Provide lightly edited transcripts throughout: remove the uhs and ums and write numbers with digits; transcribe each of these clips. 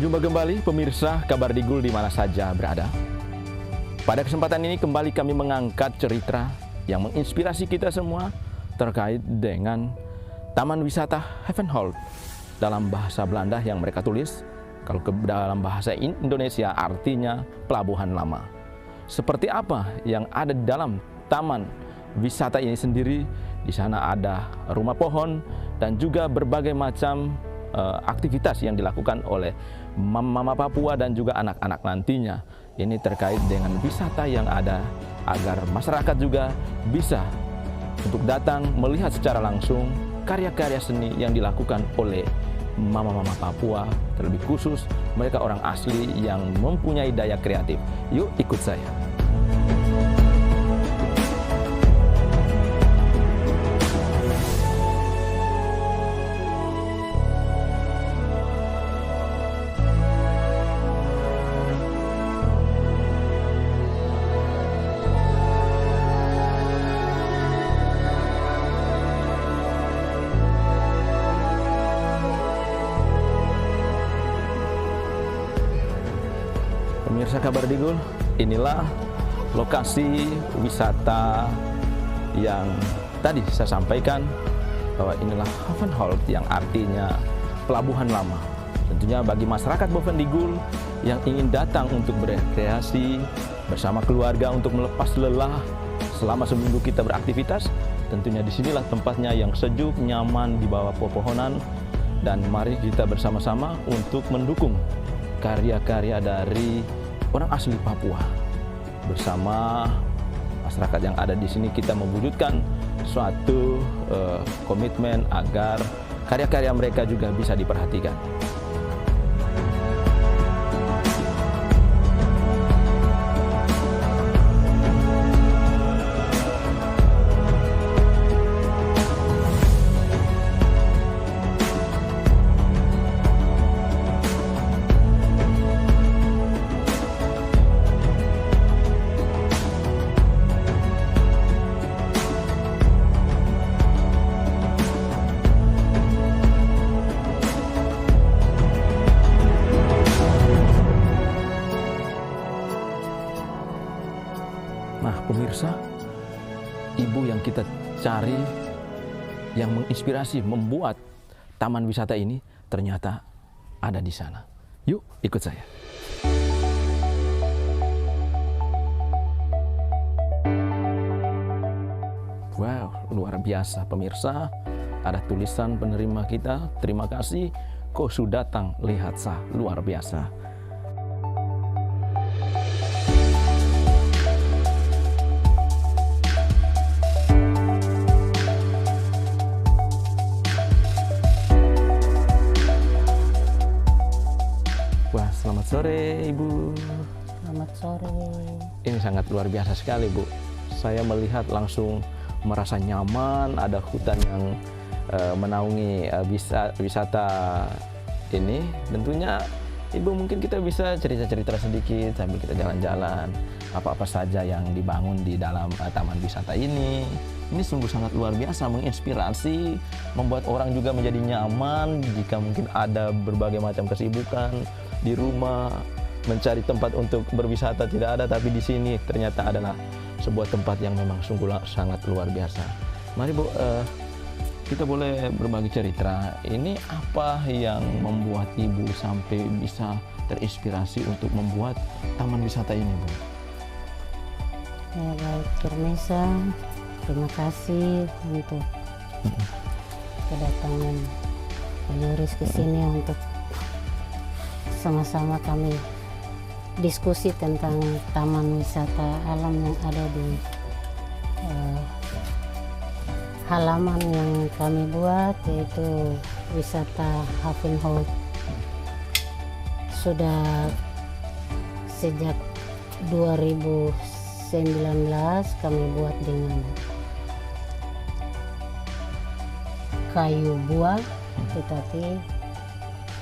Berjumpa kembali pemirsa Kabar Digul di mana saja berada. Pada kesempatan ini kembali kami mengangkat cerita yang menginspirasi kita semua terkait dengan Taman Wisata Havenholt. Dalam bahasa Belanda yang mereka tulis, kalau dalam bahasa Indonesia artinya Pelabuhan Lama. Seperti apa yang ada di dalam taman wisata ini sendiri? Di sana ada rumah pohon dan juga berbagai macam aktivitas yang dilakukan oleh mama Papua dan juga anak-anak nantinya. Ini terkait dengan wisata yang ada agar masyarakat juga bisa untuk datang melihat secara langsung karya-karya seni yang dilakukan oleh mama-mama Papua, terlebih khusus mereka orang asli yang mempunyai daya kreatif. Yuk ikut saya. Pemirsa Kabar Digul, inilah lokasi wisata yang tadi saya sampaikan bahwa inilah Havenholt yang artinya Pelabuhan Lama. Tentunya bagi masyarakat Boven Digul yang ingin datang untuk berekreasi bersama keluarga untuk melepas lelah selama seminggu kita beraktivitas, tentunya disinilah tempatnya yang sejuk, nyaman di bawah pepohonan, dan mari kita bersama-sama untuk mendukung karya-karya dari orang asli Papua. Bersama masyarakat yang ada di sini kita mewujudkan suatu komitmen agar karya-karya mereka juga bisa diperhatikan. Nah pemirsa, ibu yang kita cari yang menginspirasi membuat taman wisata ini ternyata ada di sana. Yuk ikut saya. Wow, luar biasa pemirsa. Ada tulisan penerima kita, terima kasih kau sudah datang, lihat sah, luar biasa. Wah, selamat sore Ibu. Selamat sore. Ini sangat luar biasa sekali Bu. Saya melihat langsung merasa nyaman, ada hutan yang menaungi wisata ini. Tentunya Ibu mungkin kita bisa cerita-cerita sedikit sambil kita jalan-jalan. Apa-apa saja yang dibangun di dalam taman wisata ini. Ini sungguh sangat luar biasa, menginspirasi, membuat orang juga menjadi nyaman jika mungkin ada berbagai macam kesibukan di rumah, mencari tempat untuk berwisata tidak ada, tapi di sini ternyata adalah sebuah tempat yang memang sungguh sangat luar biasa. Mari Bu, kita boleh berbagi cerita. Ini apa yang membuat Ibu sampai bisa terinspirasi untuk membuat taman wisata ini, Bu? Ya baik, Permisa. Terima kasih untuk kedatangan Pak Yoris ke sini untuk sama-sama kami diskusi tentang taman wisata alam yang ada di halaman yang kami buat, yaitu wisata Havenholt. Sudah sejak 2019 kami buat dengan kayu buah, tetapi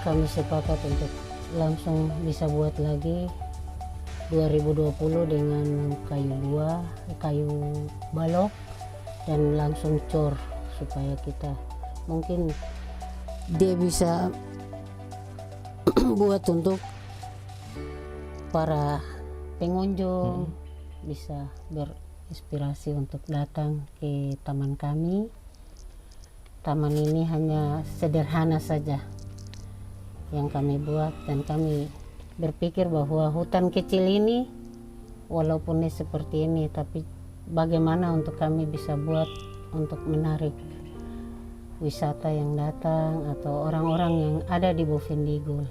kami sepakat untuk langsung bisa buat lagi 2020 dengan kayu balok dan langsung cor, supaya kita mungkin dia bisa buat untuk para pengunjung bisa berinspirasi untuk datang ke taman kami. Taman ini hanya sederhana saja yang kami buat, dan kami berpikir bahwa hutan kecil ini walaupun ini seperti ini, tapi bagaimana untuk kami bisa buat untuk menarik wisata yang datang atau orang-orang yang ada di Bovendigul.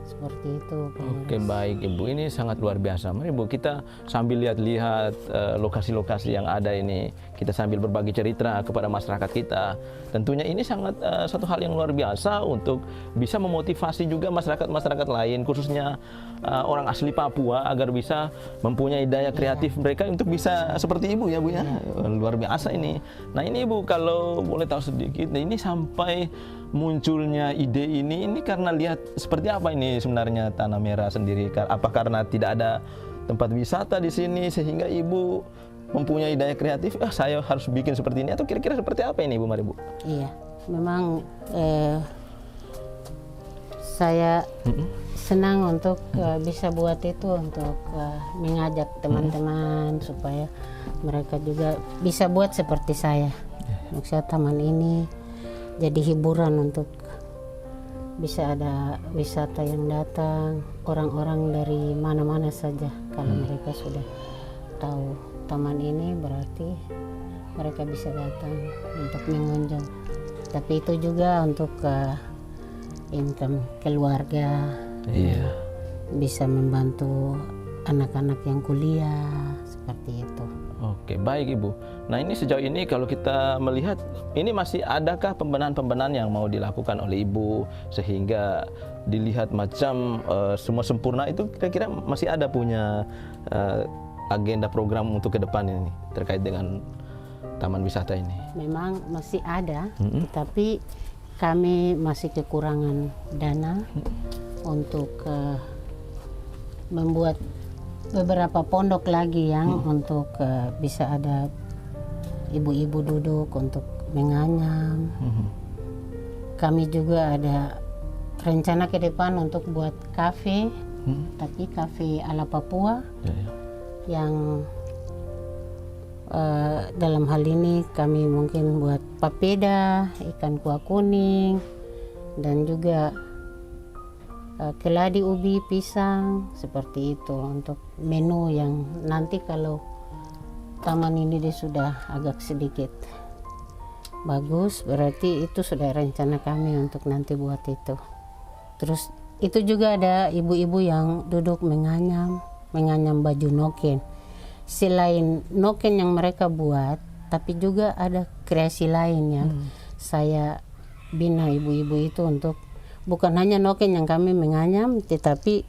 Seperti itu. Oke, baik Ibu, ini sangat luar biasa. Mari Ibu, kita sambil lihat-lihat lokasi-lokasi yang ada ini, kita sambil berbagi cerita kepada masyarakat kita. Tentunya ini sangat satu hal yang luar biasa untuk bisa memotivasi juga masyarakat-masyarakat lain, khususnya orang asli Papua, agar bisa mempunyai daya kreatif mereka untuk bisa seperti Ibu ya Bu ya. Luar biasa ini. Nah ini Ibu, kalau boleh tahu sedikit, nah ini sampai munculnya ide ini karena lihat seperti apa ini sebenarnya Tanah Merah sendiri? Apa karena tidak ada tempat wisata di sini sehingga Ibu mempunyai daya kreatif, saya harus bikin seperti ini, atau kira-kira seperti apa ini Ibu? Mari Bu. Iya, memang saya senang untuk bisa buat itu, untuk mengajak teman-teman supaya mereka juga bisa buat seperti saya. Maksudnya taman ini jadi hiburan untuk bisa ada wisata yang datang, orang-orang dari mana-mana saja. Kalau mereka sudah tahu taman ini, berarti mereka bisa datang untuk mengunjung. Tapi itu juga untuk income keluarga, bisa membantu anak-anak yang kuliah, seperti itu. Oke, baik Ibu. Nah ini sejauh ini kalau kita melihat, ini masih adakah pembenahan-pembenahan yang mau dilakukan oleh Ibu sehingga dilihat macam semua sempurna, itu kira-kira masih ada punya agenda program untuk ke depan ini terkait dengan taman wisata ini? Memang masih ada, tetapi kami masih kekurangan dana untuk membuat beberapa pondok lagi yang untuk bisa ada ibu-ibu duduk untuk menganyam. Kami juga ada rencana ke depan untuk buat kafe, tapi kafe ala Papua yang dalam hal ini kami mungkin buat papeda, ikan kuah kuning, dan juga keladi, ubi, pisang, seperti itu untuk menu yang nanti kalau taman ini dia sudah agak sedikit bagus, berarti itu sudah rencana kami untuk nanti buat itu. Terus itu juga ada ibu-ibu yang duduk menganyam baju noken. Selain noken yang mereka buat, tapi juga ada kreasi lain yang saya bina ibu-ibu itu untuk bukan hanya noken yang kami menganyam, tetapi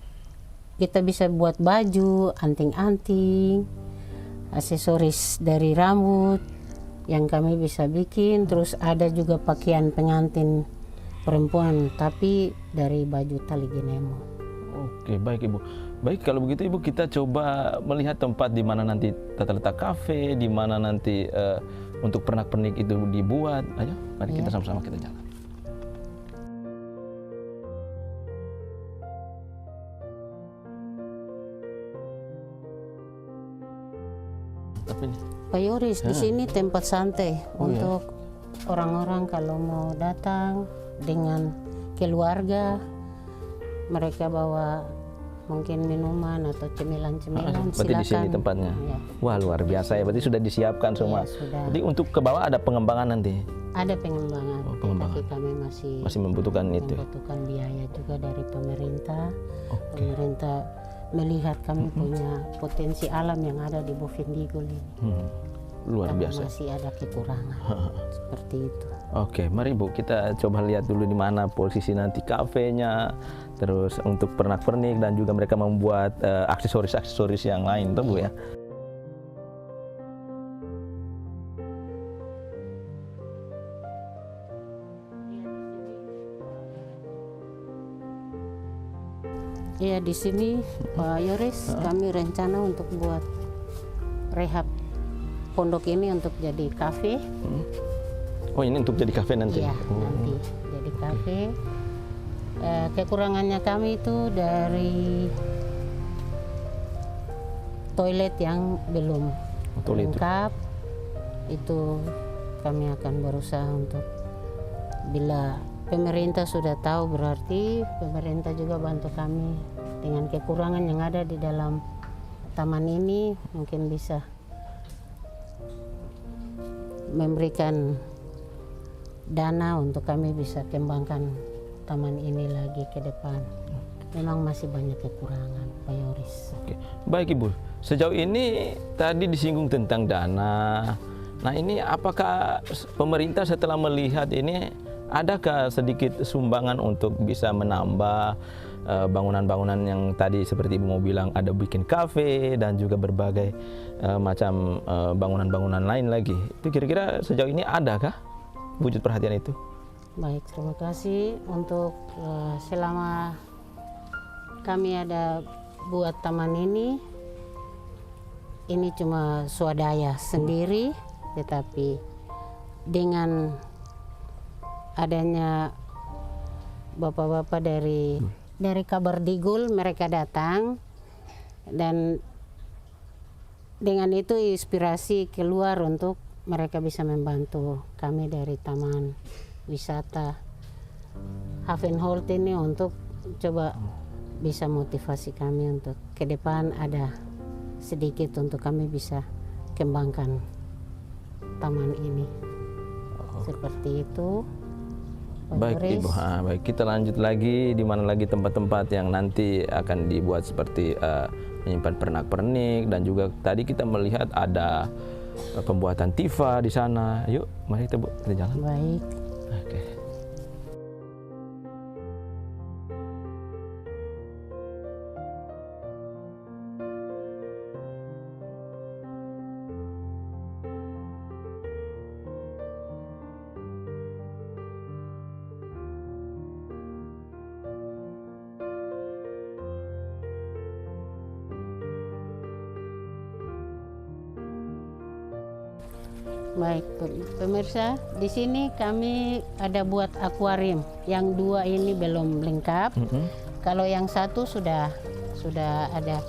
kita bisa buat baju, anting-anting, aksesoris dari rambut yang kami bisa bikin. Terus ada juga pakaian pengantin perempuan, tapi dari baju tali ginemo. Oke, baik Ibu. Baik, kalau begitu Ibu, kita coba melihat tempat di mana nanti tata letak kafe, di mana nanti untuk pernak-pernik itu dibuat. Ayo, mari kita sama-sama kita jalan. Pak Yoris, di sini tempat santai untuk orang-orang kalau mau datang dengan keluarga, mereka bawa mungkin minuman atau cemilan-cemilan, berarti silakan. di sini tempatnya. Ya. Wah, luar biasa ya. Berarti sudah disiapkan semua. Ya, sudah. Jadi untuk ke bawah ada pengembangan nanti. Ada pengembangan, pengembangan. tapi kami masih membutuhkan itu. Membutuhkan biaya juga dari pemerintah. Pemerintah melihat kami punya potensi alam yang ada di Bovendigul ini. Luar Karena biasa. masih ada kekurangan. Seperti itu. Oke, mari Bu, kita coba lihat dulu di mana posisi nanti kafenya, terus untuk pernak-pernik, dan juga mereka membuat aksesoris-aksesoris yang lain, tuh Bu ya. Ya, di sini Pak Yoris, kami rencana untuk buat rehab pondok ini untuk jadi kafe. Oh, ini untuk jadi kafe nanti? Iya, nanti jadi kafe. Kekurangannya kami itu dari toilet yang belum Toilet. lengkap. Itu kami akan berusaha untuk, bila pemerintah sudah tahu, berarti pemerintah juga bantu kami dengan kekurangan yang ada di dalam taman ini, mungkin bisa memberikan dana untuk kami bisa kembangkan taman ini lagi ke depan. Memang masih banyak kekurangan, Pak Yoris. Oke. Baik Ibu, sejauh ini tadi disinggung tentang dana. Nah ini apakah pemerintah setelah melihat ini, adakah sedikit sumbangan untuk bisa menambah bangunan-bangunan yang tadi seperti Ibu mau bilang, ada bikin kafe dan juga berbagai macam bangunan-bangunan lain lagi. Itu kira-kira sejauh ini adakah wujud perhatian itu? Baik, terima kasih. Untuk selama kami ada buat taman ini cuma swadaya sendiri, tetapi dengan adanya bapak-bapak dari Kabardigul, mereka datang, dan dengan itu inspirasi keluar untuk mereka bisa membantu kami dari Taman Wisata Havenholt ini, untuk coba bisa motivasi kami untuk ke depan ada sedikit untuk kami bisa kembangkan taman ini. Seperti itu. Pak Baik Yoris. Ibu, baik, kita lanjut lagi, di mana lagi tempat-tempat yang nanti akan dibuat seperti menyimpan pernak-pernik, dan juga tadi kita melihat ada pembuatan tifa di sana. Yuk, mari kita jalan. Baik. Oke. Baik, pemirsa, di sini kami ada buat akuarium. Yang dua ini belum lengkap. Kalau yang satu sudah ada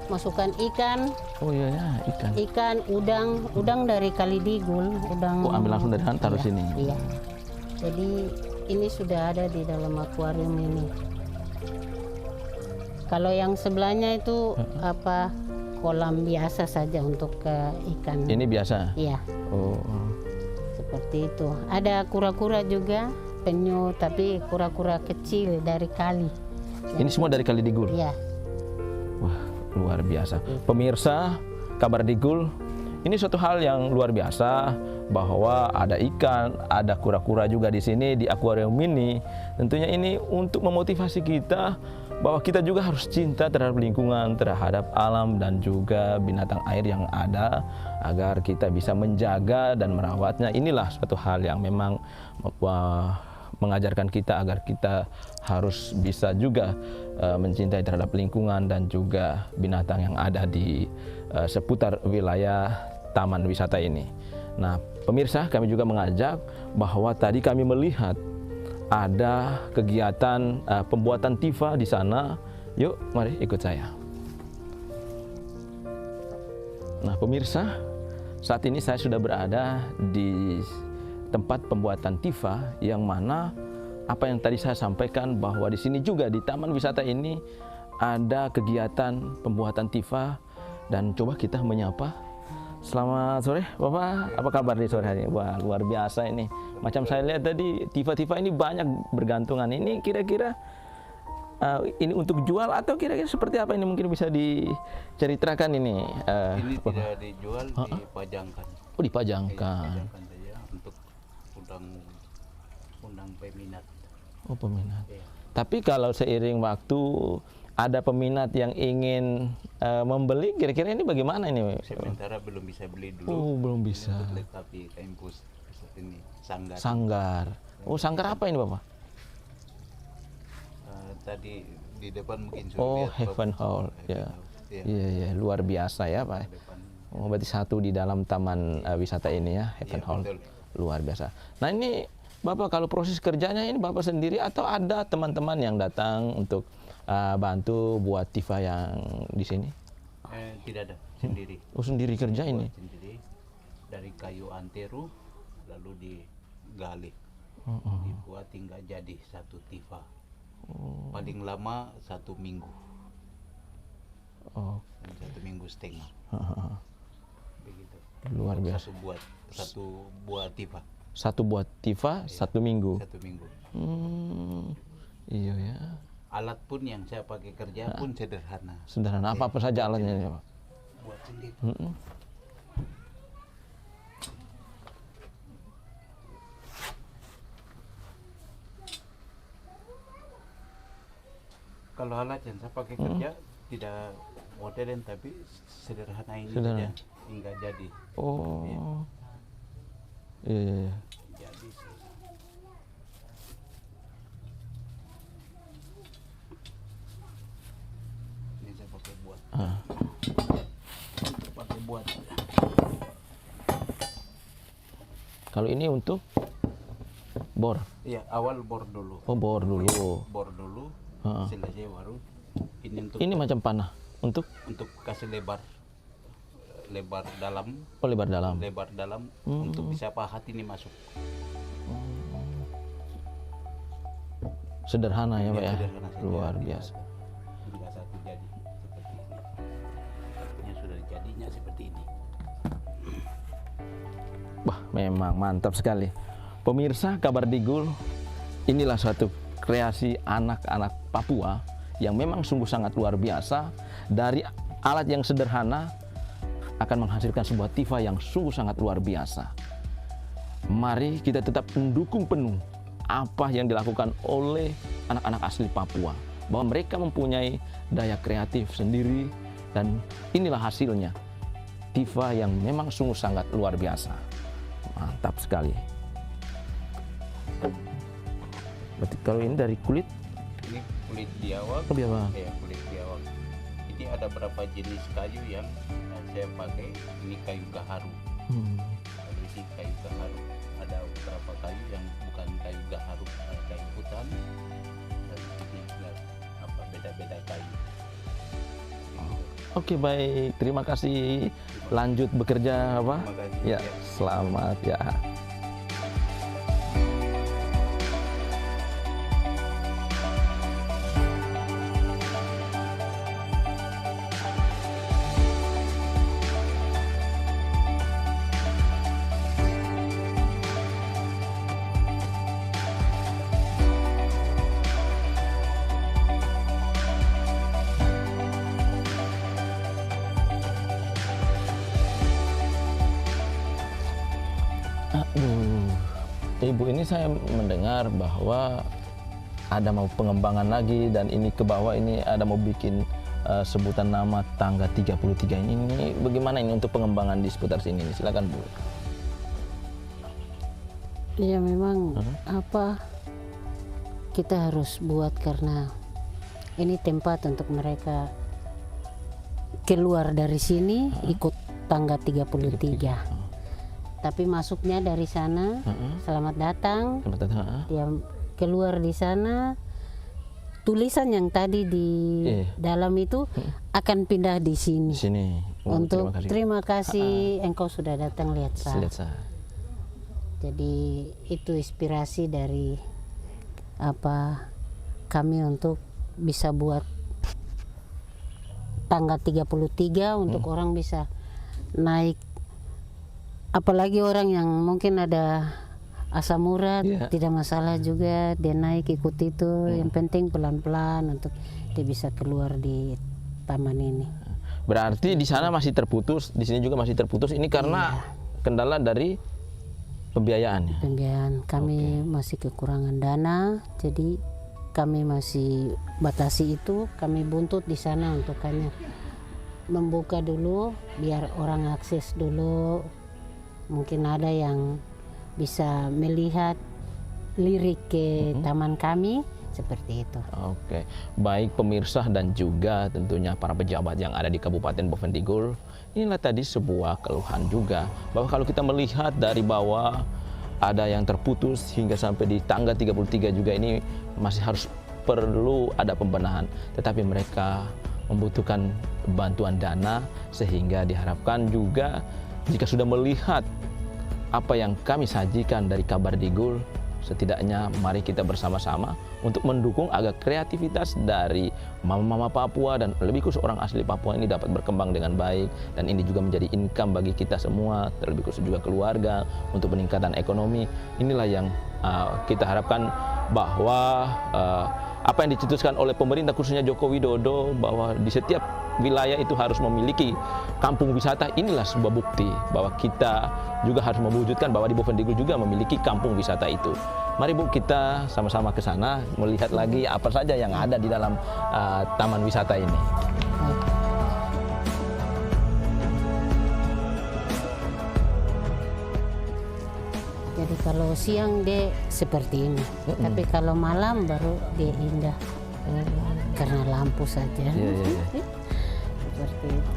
masukkan ikan. Oh iya ya, ikan. Ikan, udang dari Kalidigul, udang. Oh, ambil langsung dari sana, taruh Iya, sini. Iya. Jadi ini sudah ada di dalam akuarium ini. Kalau yang sebelahnya itu kolam biasa saja untuk ikan. Ini biasa? Iya. Oh. Seperti itu. Ada kura-kura juga, penyu, tapi kura-kura kecil dari kali. Ini semua dari Kalidigul? Iya. Wah, luar biasa. Pemirsa Kabardigul, ini suatu hal yang luar biasa bahwa ada ikan, ada kura-kura juga di sini di akuarium ini. Tentunya ini untuk memotivasi kita bahwa kita juga harus cinta terhadap lingkungan, terhadap alam dan juga binatang air yang ada, agar kita bisa menjaga dan merawatnya. Inilah suatu hal yang memang mengajarkan kita agar kita harus bisa juga mencintai terhadap lingkungan dan juga binatang yang ada di seputar wilayah taman wisata ini. Nah, pemirsa, kami juga mengajak bahwa tadi kami melihat ada kegiatan pembuatan tifa di sana. Yuk, mari ikut saya. Nah, pemirsa, saat ini saya sudah berada di tempat pembuatan tifa, yang mana apa yang tadi saya sampaikan bahwa di sini juga di taman wisata ini ada kegiatan pembuatan tifa, dan coba kita menyapa. Selamat sore Bapak, apa kabar di sore hari ini? Wah, luar biasa ini. Macam saya lihat tadi tifa-tifa ini banyak bergantungan. Ini kira-kira ini untuk jual atau kira-kira seperti apa ini, mungkin bisa diceritakan ini? Ini tidak dijual, dipajangkan. Oh, dipajangkan. Dipajangkan saja untuk undang peminat. Oh, peminat. Iya. Tapi kalau seiring waktu ada peminat yang ingin membeli, kira-kira ini bagaimana ini? Sementara belum bisa beli dulu. Oh, belum bisa. Untuk lengkapi kampus ini sanggar. Sanggar. Oh, sanggar apa ini Bapak? Tadi di depan mungkin sudah Oh, lihat, Havenholt. Ya. Iya. Iya, iya, luar biasa ya Pak. Depan. Oh, berarti satu di dalam taman wisata ini ya, Havenholt. betul. Luar biasa. Nah, ini Bapak kalau proses kerjanya ini Bapak sendiri atau ada teman-teman yang datang untuk bantu buat Tifa yang di sini? Tidak ada, sendiri. Oh, sendiri kerja ini? Sendiri, dari kayu antero, lalu digali, dibuat hingga jadi satu Tifa. Paling lama 1 minggu. Oh, 1 minggu setengah. Begitu. luar biasa. Satu buah Tifa. Satu buat Tifa, 1 minggu. 1 minggu. Iya ya. Alat pun yang saya pakai kerja pun sederhana. Sederhana, apa-apa saja alatnya ya, Pak? Buat sendiri. Kalau alat yang saya pakai kerja tidak modern tapi sederhana ini Sederhana. saja hingga jadi. Oh. Iya, iya, iya. Jadi ini saya pakai buat. Pakai buat. Kalau ini untuk bor. Iya, awal bor dulu. Oh, bor dulu. Bor dulu. Selesai baru ini untuk Ini macam panah untuk kasih lebar dalam, lebar dalam. untuk bisa pahat ini masuk. Sederhana ya, Pak ya. Sederhana saja. Luar biasa. Hingga satu jadi seperti ini. Satunya sudah jadinya seperti ini. Wah, memang mantap sekali. Pemirsa Kabar Digul, inilah suatu kreasi anak-anak Papua yang memang sungguh sangat luar biasa. Dari alat yang sederhana akan menghasilkan sebuah Tifa yang sungguh sangat luar biasa. Mari kita tetap mendukung penuh apa yang dilakukan oleh anak-anak asli Papua, bahwa mereka mempunyai daya kreatif sendiri dan inilah hasilnya. Tifa yang memang sungguh sangat luar biasa. Mantap sekali. Berarti kalau ini dari kulit, Ini kulit biawak. lebih apa? Ya, kulit biawak. Ini ada berapa jenis kayu yang saya pakai. Ini kayu gaharu. Lalu ini kayu gaharu. Ada beberapa kayu yang bukan kayu gaharu, kayu hutan. Dan ini beda-beda kayu. Oke, baik. Terima kasih. Lanjut bekerja, Pak. Terima kasih. Ya, selamat ya. Ibu, ini saya mendengar bahwa ada mau pengembangan lagi dan ini ke bawah ini ada mau bikin sebutan nama tangga 33 ini. Bagaimana ini untuk pengembangan di seputar sini? Silakan, Bu. Ya memang apa kita harus buat karena ini tempat untuk mereka keluar dari sini ikut tangga 33. Tapi masuknya dari sana, selamat datang. Selamat datang. Dia keluar di sana, tulisan yang tadi di dalam itu akan pindah di sini. Di sini. Untuk terima kasih engkau sudah datang lihat saya. Jadi itu inspirasi dari apa kami untuk bisa buat tangga 33 untuk orang bisa naik. Apalagi orang yang mungkin ada asam urat, tidak masalah juga dia naik ikut itu. Yang penting pelan-pelan untuk dia bisa keluar di taman ini. Berarti di sana masih terputus, di sini juga masih terputus. Ini karena kendala dari pembiayaan. Pembiayaan kami masih kekurangan dana, jadi kami masih batasi itu. Kami buntut di sana untuk hanya membuka dulu, biar orang akses dulu. Mungkin ada yang bisa melihat lirik ke taman kami seperti itu. Oke, baik pemirsa dan juga tentunya para pejabat yang ada di Kabupaten Bovendigul. Inilah tadi sebuah keluhan juga bahwa kalau kita melihat dari bawah ada yang terputus hingga sampai di tangga 33 juga ini masih harus perlu ada pembenahan. Tetapi mereka membutuhkan bantuan dana, sehingga diharapkan juga jika sudah melihat apa yang kami sajikan dari Kabar Digul, setidaknya mari kita bersama-sama untuk mendukung agar kreativitas dari mama-mama Papua dan lebih khusus orang asli Papua ini dapat berkembang dengan baik, dan ini juga menjadi income bagi kita semua, terlebih khusus juga keluarga untuk peningkatan ekonomi. Inilah yang kita harapkan, bahwa apa yang dicetuskan oleh pemerintah khususnya Joko Widodo, bahwa di setiap wilayah itu harus memiliki kampung wisata. Inilah sebuah bukti bahwa kita juga harus mewujudkan bahwa di Bovendigul juga memiliki kampung wisata itu. Mari Bu, kita sama-sama ke sana melihat lagi apa saja yang ada di dalam taman wisata ini. Jadi kalau siang dia seperti ini, tapi kalau malam baru dia indah karena lampu saja. Seperti itu.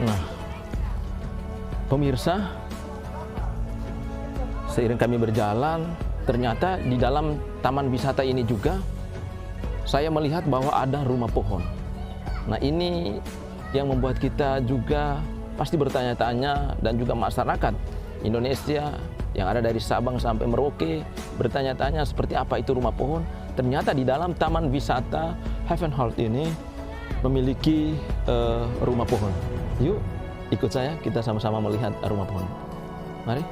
Nah, pemirsa, seiring kami berjalan, ternyata di dalam taman wisata ini juga saya melihat bahwa ada rumah pohon. Nah, ini yang membuat kita juga pasti bertanya-tanya, dan juga masyarakat Indonesia yang ada dari Sabang sampai Merauke bertanya-tanya seperti apa itu rumah pohon. Ternyata di dalam taman wisata Havenholt ini memiliki rumah pohon. Yuk, ikut saya, kita sama-sama melihat rumah pohon. Mari.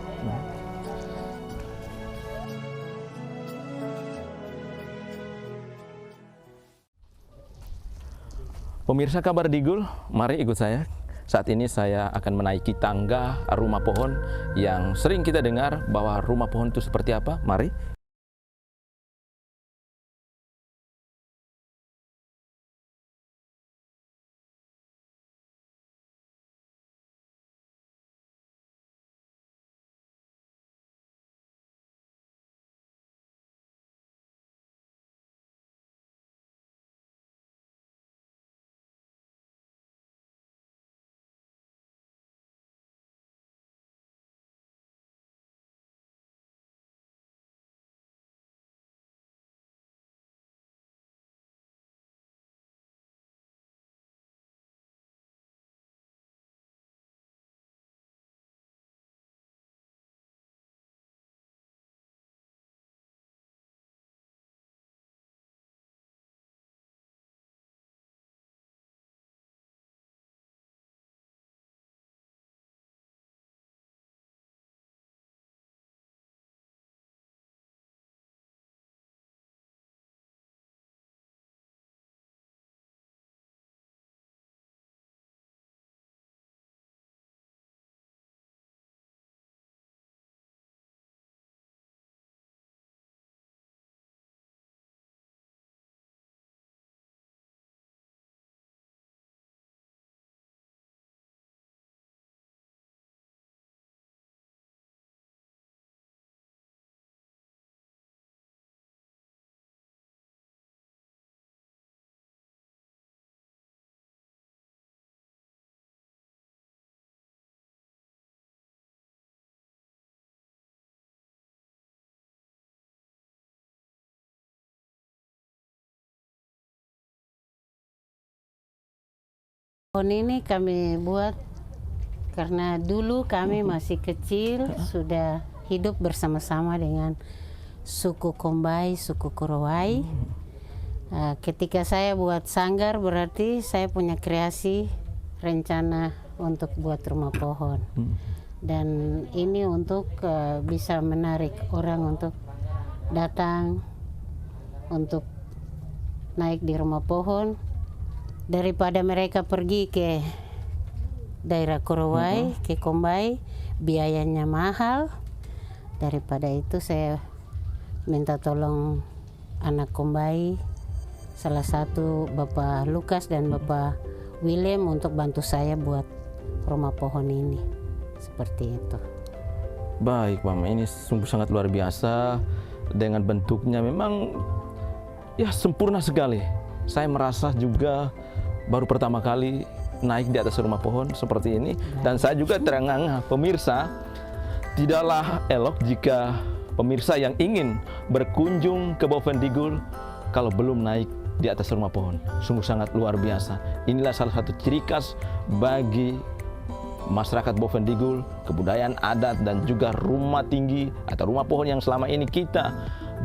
Pemirsa Kabar Digul, mari ikut saya. Saat ini saya akan menaiki tangga rumah pohon yang sering kita dengar bahwa rumah pohon itu seperti apa. Mari. Pohon ini kami buat karena dulu kami masih kecil sudah hidup bersama-sama dengan suku Kombai, suku Korowai. Ketika saya buat sanggar berarti saya punya kreasi rencana untuk buat rumah pohon. Dan ini untuk bisa menarik orang untuk datang untuk naik di rumah pohon. Daripada mereka pergi ke daerah Korowai, ke Kombai, biayanya mahal. Daripada itu saya minta tolong anak Kombai, salah satu Bapak Lukas dan Bapak William untuk bantu saya buat rumah pohon ini. Seperti itu. Baik, Mama, ini sungguh sangat luar biasa. Dengan bentuknya memang ya sempurna sekali. Saya merasa juga baru pertama kali naik di atas rumah pohon seperti ini. Dan saya juga terengah-engah, pemirsa, tidaklah elok jika pemirsa yang ingin berkunjung ke Bovendigul kalau belum naik di atas rumah pohon. Sungguh sangat luar biasa. Inilah salah satu ciri khas bagi masyarakat Bovendigul, kebudayaan adat dan juga rumah tinggi atau rumah pohon yang selama ini kita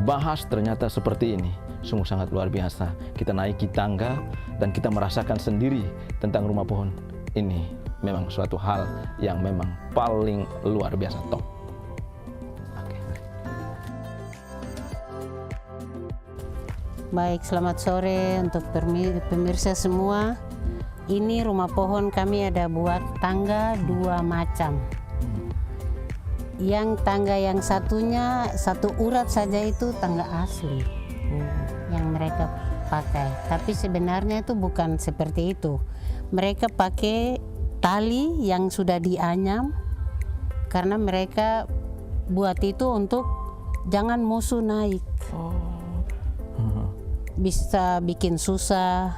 bahas ternyata seperti ini. Sungguh sangat luar biasa. Kita naiki tangga dan kita merasakan sendiri tentang rumah pohon ini. Memang suatu hal yang memang paling luar biasa top. Baik, selamat sore untuk pemirsa semua. Ini rumah pohon kami ada buat tangga 2 macam. Yang tangga yang satunya satu urat saja itu tangga asli yang mereka pakai. Tapi sebenarnya itu bukan seperti itu. Mereka pakai tali yang sudah dianyam karena mereka buat itu untuk jangan musuh naik. Bisa bikin susah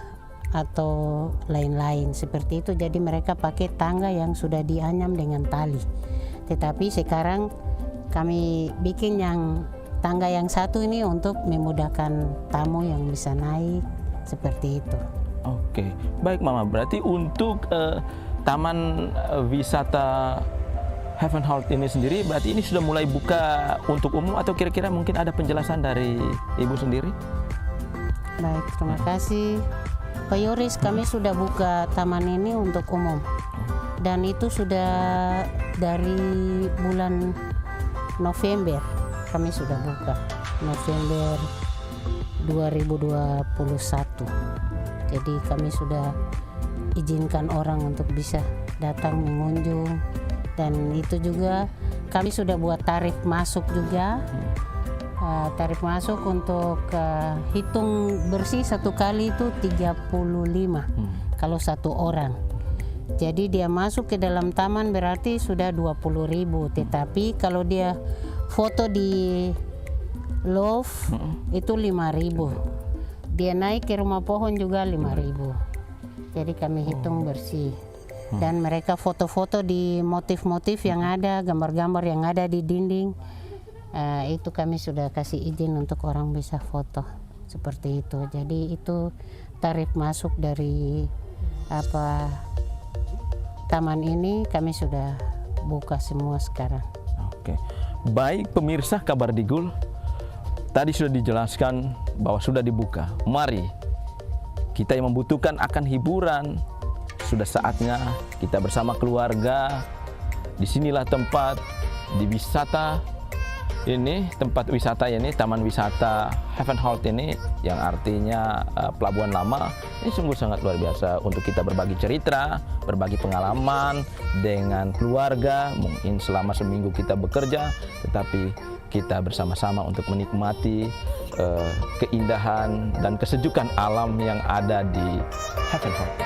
atau lain-lain seperti itu. Jadi mereka pakai tangga yang sudah dianyam dengan tali. Tetapi sekarang kami bikin yang tangga yang satu ini untuk memudahkan tamu yang bisa naik seperti itu. Oke, baik Mama. Berarti untuk taman wisata Havenholt ini sendiri, berarti ini sudah mulai buka untuk umum atau kira-kira mungkin ada penjelasan dari Ibu sendiri? Baik, terima kasih Pak Yoris. Kami sudah buka taman ini untuk umum dan itu sudah dari bulan November kami sudah buka, November 2021. Jadi kami sudah izinkan orang untuk bisa datang mengunjung, dan itu juga kami sudah buat tarif masuk juga. Tarif masuk untuk hitung bersih satu kali itu 35 kalau satu orang. Jadi dia masuk ke dalam taman berarti sudah 20.000. Tetapi kalau dia foto di Love itu 5.000. Dia naik ke rumah pohon juga 5.000. Jadi kami hitung bersih. Dan mereka foto-foto di motif-motif yang ada, gambar-gambar yang ada di dinding. Itu kami sudah kasih izin untuk orang bisa foto seperti itu. Jadi itu tarif masuk dari taman ini kami sudah buka semua sekarang. Oke, baik pemirsa Kabardigul, tadi sudah dijelaskan bahwa sudah dibuka. Mari kita yang membutuhkan akan hiburan, sudah saatnya kita bersama keluarga. Disinilah tempat di wisata ini, tempat wisata ini, taman wisata Havenholt ini, yang artinya Pelabuhan Lama. Ini sungguh sangat luar biasa untuk kita berbagi cerita, berbagi pengalaman dengan keluarga. Mungkin selama seminggu kita bekerja, tetapi kita bersama-sama untuk menikmati keindahan dan kesejukan alam yang ada di Havenholt.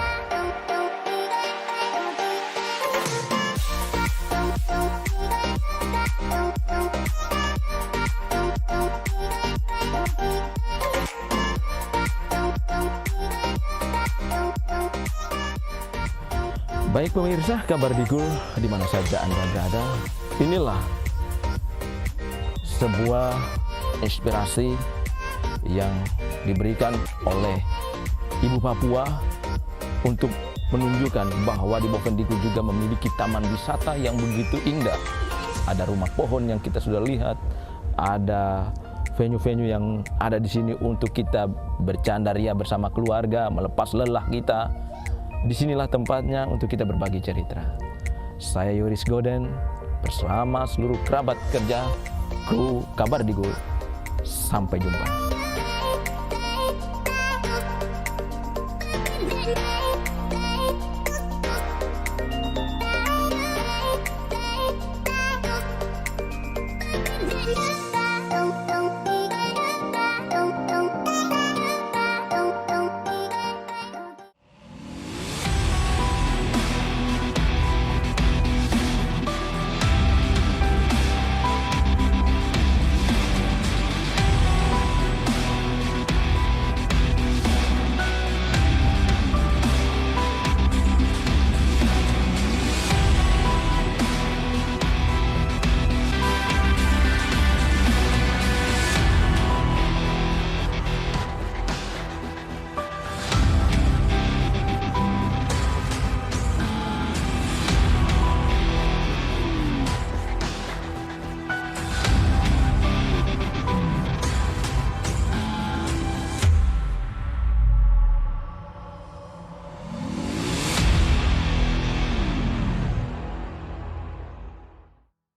Baik pemirsa Kabardigul, di mana saja Anda berada, inilah sebuah inspirasi yang diberikan oleh Ibu Papua untuk menunjukkan bahwa di Bovendigul juga memiliki taman wisata yang begitu indah. Ada rumah pohon yang kita sudah lihat, ada venue-venue yang ada di sini untuk kita bercanda ria bersama keluarga, melepas lelah kita. Disinilah tempatnya untuk kita berbagi cerita. Saya Yoris Goden bersama seluruh kerabat kerja kru Kabardigul. Sampai jumpa.